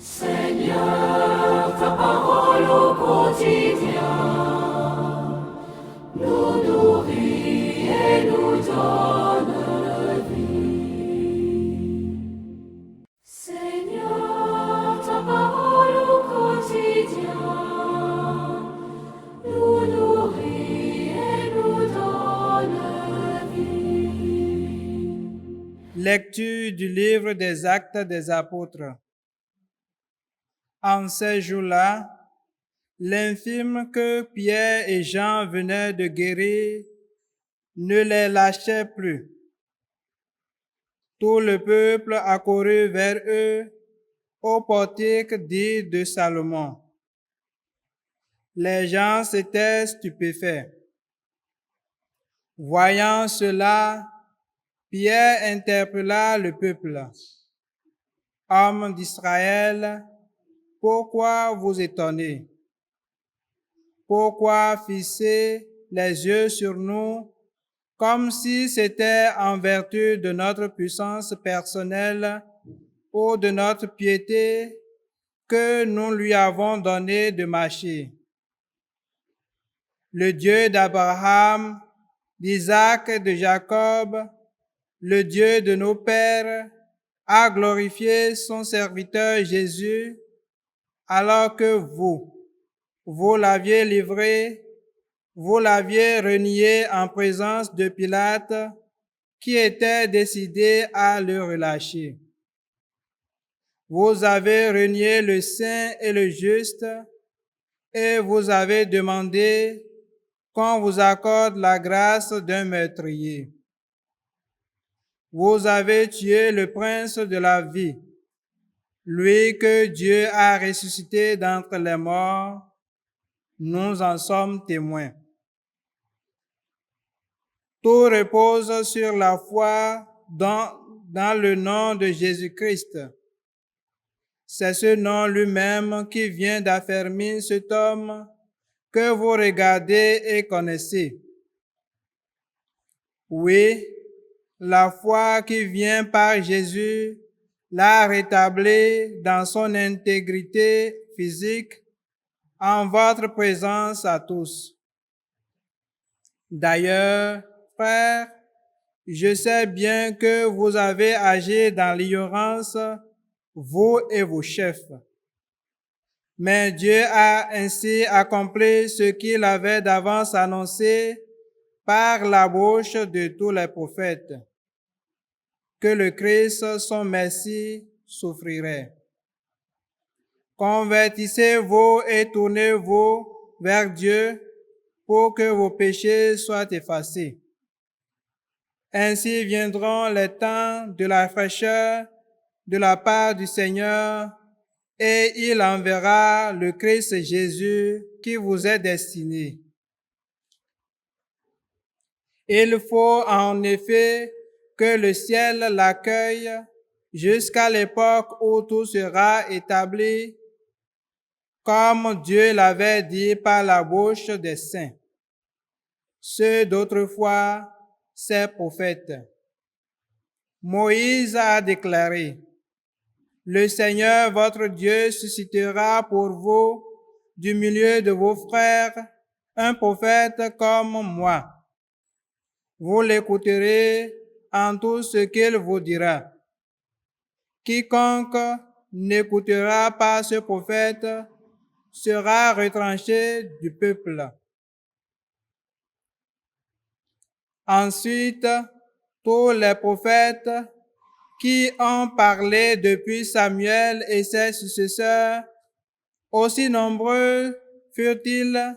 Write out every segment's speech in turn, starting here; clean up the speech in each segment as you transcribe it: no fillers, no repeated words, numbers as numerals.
Seigneur, ta parole au quotidien nous nourrit et nous donne vie. Seigneur, ta parole au quotidien nous nourrit et nous donne vie. Lecture du livre des Actes des Apôtres. En ces jours-là, l'infirme que Pierre et Jean venaient de guérir ne les lâchait plus. Tout le peuple accourut vers eux au portique dit de Salomon. Les gens s'étaient stupéfaits. Voyant cela, Pierre interpella le peuple. Hommes d'Israël, pourquoi vous étonnez? Pourquoi fixez les yeux sur nous comme si c'était en vertu de notre puissance personnelle ou de notre piété que nous lui avons donné de marcher? Le Dieu d'Abraham, d'Isaac et de Jacob, le Dieu de nos pères, a glorifié son serviteur Jésus, alors que vous l'aviez livré, vous l'aviez renié en présence de Pilate, qui était décidé à le relâcher. Vous avez renié le saint et le juste, et vous avez demandé qu'on vous accorde la grâce d'un meurtrier. Vous avez tué le prince de la vie, lui que Dieu a ressuscité d'entre les morts. Nous en sommes témoins. Tout repose sur la foi dans le nom de Jésus-Christ. C'est ce nom lui-même qui vient d'affermir cet homme que vous regardez et connaissez. Oui, la foi qui vient par Jésus l'a rétabli dans son intégrité physique en votre présence à tous. D'ailleurs, frères, je sais bien que vous avez agi dans l'ignorance, vous et vos chefs. Mais Dieu a ainsi accompli ce qu'il avait d'avance annoncé par la bouche de tous les prophètes, que le Christ, son Messie, souffrirait. Convertissez-vous et tournez-vous vers Dieu pour que vos péchés soient effacés. Ainsi viendront les temps de la fraîcheur de la part du Seigneur, et il enverra le Christ Jésus qui vous est destiné. Il faut en effet que le ciel l'accueille jusqu'à l'époque où tout sera établi, comme Dieu l'avait dit par la bouche des saints, ceux d'autrefois, ses prophètes. Moïse a déclaré: le Seigneur votre Dieu suscitera pour vous du milieu de vos frères un prophète comme moi. Vous l'écouterez en tout ce qu'il vous dira. Quiconque n'écoutera pas ce prophète sera retranché du peuple. Ensuite, tous les prophètes qui ont parlé depuis Samuel et ses successeurs, aussi nombreux furent-ils,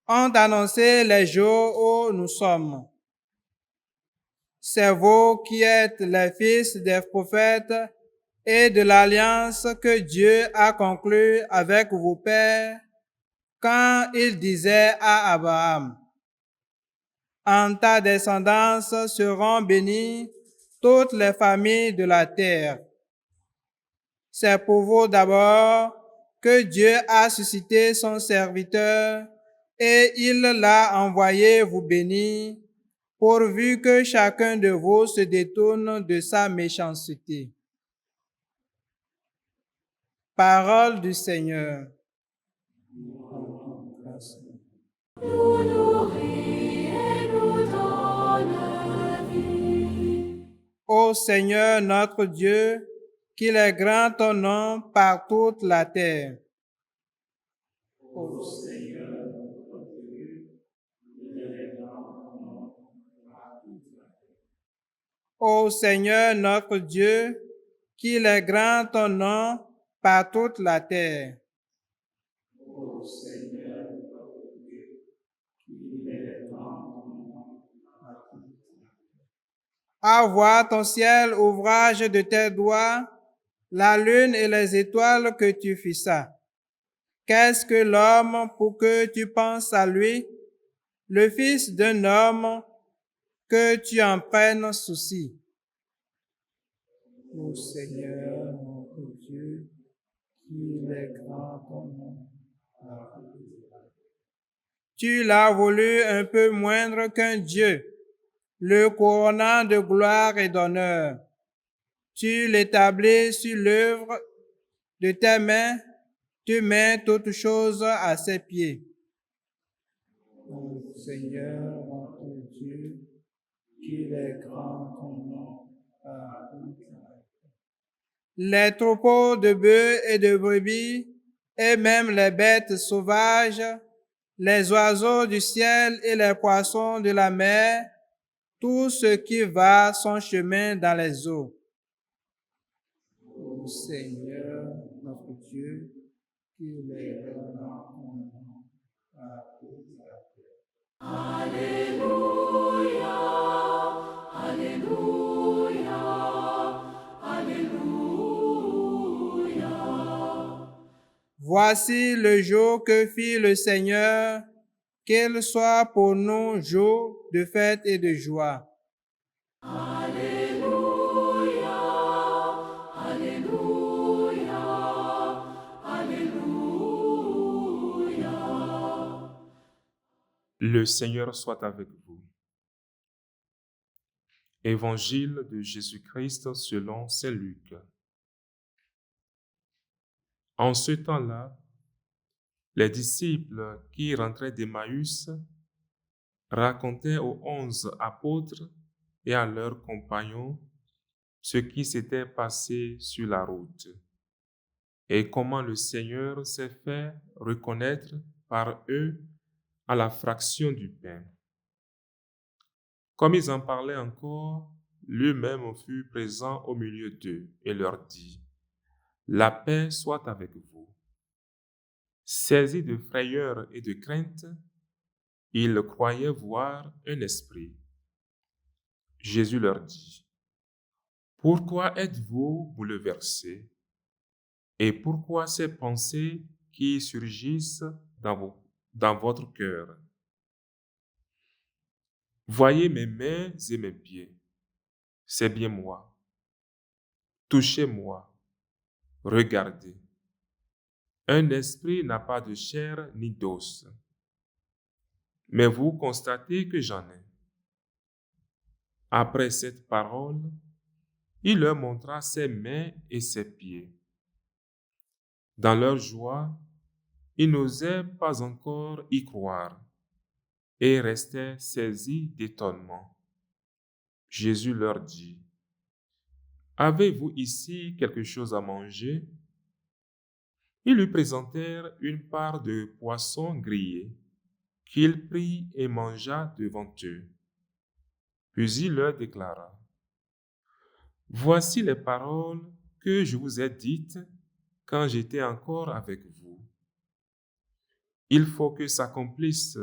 ont annoncé les jours où nous sommes. C'est vous qui êtes les fils des prophètes et de l'alliance que Dieu a conclue avec vos pères quand il disait à Abraham: en ta descendance seront bénies toutes les familles de la terre. C'est pour vous d'abord que Dieu a suscité son serviteur et il l'a envoyé vous bénir, pourvu que chacun de vous se détourne de sa méchanceté. Parole du Seigneur. nous nourrit et nous donne vie. Ô Seigneur notre Dieu, qu'il est grand ton nom par toute la terre. Ô Seigneur notre Dieu, qu'il est grand ton nom par toute la terre. Ô Seigneur notre Dieu, qu'il est grand ton nom par toute la terre. Ô Seigneur notre Dieu, qu'il est grand ton nom par toute la terre. À voir ton ciel, ouvrage de tes doigts, la lune et les étoiles que tu fixas. Qu'est-ce que l'homme pour que tu penses à lui, le fils d'un homme que tu en prennes souci? Ô Seigneur, notre Dieu, qu'il est grand ton nom. Tu l'as voulu un peu moindre qu'un Dieu, le couronnant de gloire et d'honneur. Tu l'établis sur l'œuvre de tes mains, tu mets toutes choses à ses pieds. Ô Seigneur, notre Dieu, qu'il est grand ton nom par toute la terre. Les troupeaux de bœufs et de brebis, et même les bêtes sauvages, les oiseaux du ciel et les poissons de la mer, tout ce qui va son chemin dans les eaux. Ô Seigneur, notre Dieu, qu'il est grand ton nom par toute la terre. Alléluia, Alléluia, Alléluia. Voici le jour que fit le Seigneur, qu'il soit pour nous jour de fête et de joie. Alléluia, Alléluia, Alléluia. Le Seigneur soit avec vous. Évangile de Jésus-Christ selon saint Luc. En ce temps-là, les disciples qui rentraient d'Emmaüs racontaient aux 11 apôtres et à leurs compagnons ce qui s'était passé sur la route et comment le Seigneur s'est fait reconnaître par eux à la fraction du pain. Comme ils en parlaient encore, lui-même fut présent au milieu d'eux et leur dit : « La paix soit avec vous. » Saisis de frayeur et de crainte, ils croyaient voir un esprit. Jésus leur dit : « Pourquoi êtes-vous bouleversés? Et pourquoi ces pensées qui surgissent dans votre cœur? Voyez mes mains et mes pieds, c'est bien moi. Touchez-moi, regardez. Un esprit n'a pas de chair ni d'os, mais vous constatez que j'en ai. Après cette parole, il leur montra ses mains et ses pieds. Dans leur joie, ils n'osaient pas encore y croire et restaient saisis d'étonnement. Jésus leur dit : « Avez-vous ici quelque chose à manger ? » Ils lui présentèrent une part de poisson grillé, qu'il prit et mangea devant eux. Puis il leur déclara : « Voici les paroles que je vous ai dites quand j'étais encore avec vous. Il faut que s'accomplisse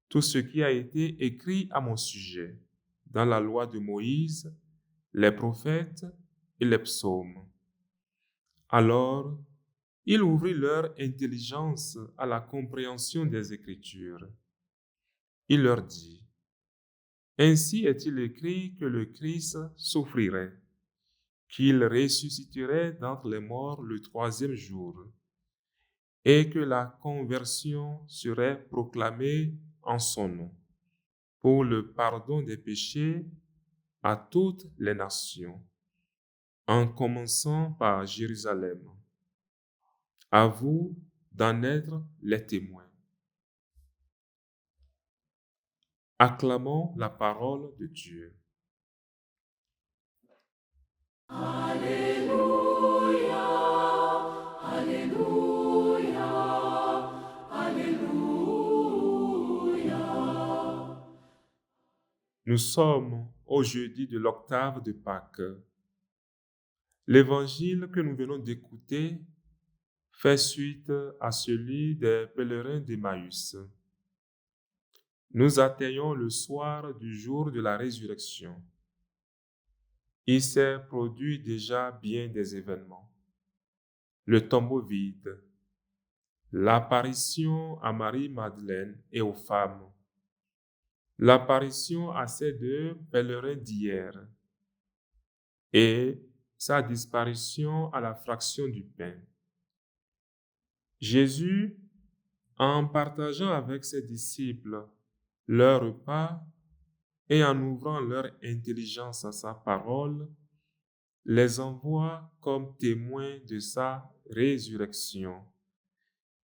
tout ce qui a été écrit à mon sujet dans la loi de Moïse, les prophètes et les psaumes. » Alors, il ouvrit leur intelligence à la compréhension des Écritures. Il leur dit : « Ainsi est-il écrit que le Christ souffrirait, qu'il ressusciterait d'entre les morts le 3e jour, et que la conversion serait proclamée en son nom, pour le pardon des péchés à toutes les nations, en commençant par Jérusalem. À vous d'en être les témoins. Acclamons la parole de Dieu. Nous sommes au jeudi de l'octave de Pâques. L'évangile que nous venons d'écouter fait suite à celui des pèlerins d'Emmaüs. Nous atteignons le soir du jour de la résurrection. Il s'est produit déjà bien des événements. Le tombeau vide, l'apparition à Marie-Madeleine et aux femmes, l'apparition à ces deux pèlerins d'hier et sa disparition à la fraction du pain. Jésus, en partageant avec ses disciples leur repas et en ouvrant leur intelligence à sa parole, les envoie comme témoins de sa résurrection,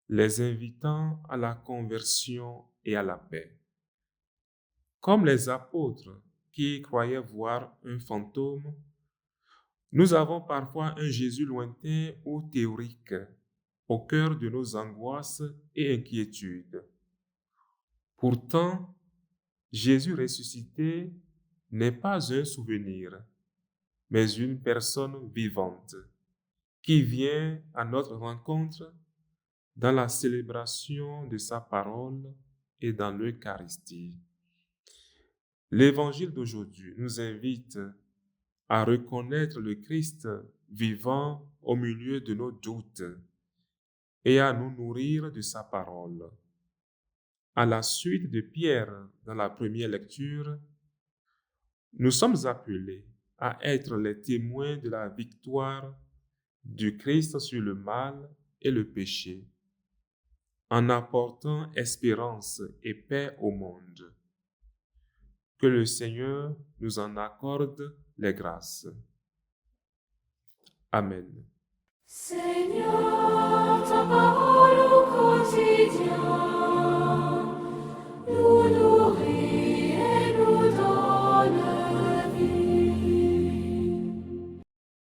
les invitant à la conversion et à la paix. Comme les apôtres qui croyaient voir un fantôme, nous avons parfois un Jésus lointain ou théorique au cœur de nos angoisses et inquiétudes. Pourtant, Jésus ressuscité n'est pas un souvenir, mais une personne vivante qui vient à notre rencontre dans la célébration de sa parole et dans l'Eucharistie. L'évangile d'aujourd'hui nous invite à reconnaître le Christ vivant au milieu de nos doutes et à nous nourrir de sa parole. À la suite de Pierre dans la première lecture, nous sommes appelés à être les témoins de la victoire du Christ sur le mal et le péché, en apportant espérance et paix au monde. Que le Seigneur nous en accorde les grâces. Amen. Seigneur, ta parole